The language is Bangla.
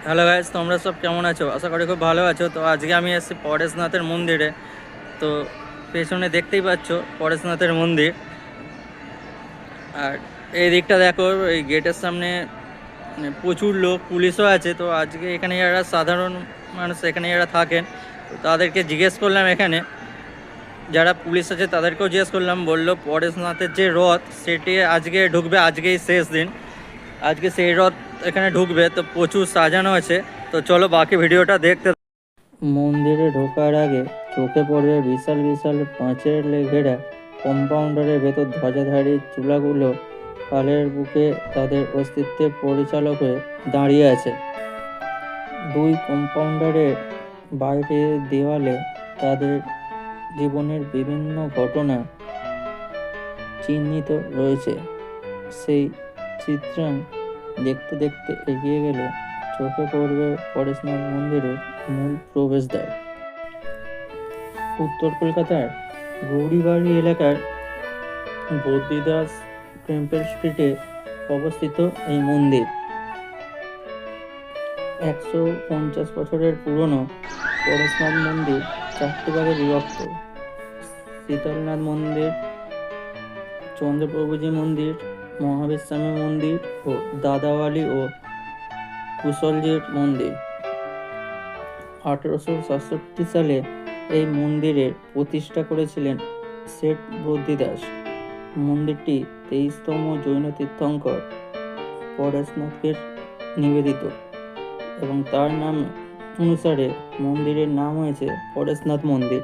হ্যালো গাইস, তোমরা সব কেমন আছো? আশা করি খুব ভালো আছো। তো আজকে আমি এসেছি পরেশনাথের মন্দিরে। তো পেছনে দেখতেই পাচ্ছ পরেশনাথের মন্দির। আর এই দিকটা দেখো, এই গেটের সামনে প্রচুর লোক, পুলিশও আছে। তো আজকে এখানে যারা সাধারণ মানুষ এখানে যারা থাকেন, তো তাদেরকে জিজ্ঞেস করলাম, এখানে যারা পুলিশ আছে তাদেরকেও জিজ্ঞেস করলাম, বললো পরেশনাথের যে রথ সেটি আজকে ঢুকবে, আজকেই শেষ দিন, আজকে সেই রথ এখানে ঢুকবে। তো প্রচুর সাজানো আছে। তো চলো বাকি ভিডিওটা দেখতে। মন্দিরে ঢোকার আগে চোখে পড়বে বিশাল বিশাল পাঁচের ঘেরা কম্পাউন্ডারের ভেতর ধ্বজাধারী চূড়াগুলো কালের বুকে তাদের অস্তিত্বের পরিচালক হয়ে দাঁড়িয়ে আছে। দুই কম্পাউন্ডারের বাইরে দেওয়ালে তাদের জীবনের বিভিন্ন ঘটনা চিহ্নিত রয়েছে। সেই চিত্রাণ দেখতে দেখতে এগিয়ে গেলে চোখে পড়বে পরেশনাথ মন্দিরের মূল প্রবেশদ্বার। উত্তর কলকাতার গৌরীবাড়ি এলাকার বদ্রীদাস টেম্পল স্ট্রিটে অবস্থিত এই মন্দির 150 বছরের পুরনো পরেশনাথ মন্দির চারটি ভাগে বিভক্ত: শীতলনাথ মন্দির, চন্দ্রপ্রভুজি মন্দির, মহাবীরস্বামী মন্দির ও দাদাওয়ালি ও কুশলজির মন্দির। 1867 সালে এই মন্দিরের প্রতিষ্ঠা করেছিলেন শেঠ বদ্রীদাস। মন্দিরটি 23তম জৈন তীর্থঙ্কর পরেশনাথকে নিবেদিত এবং তার নাম অনুসারে মন্দিরের নাম হয়েছে পরেশনাথ মন্দির।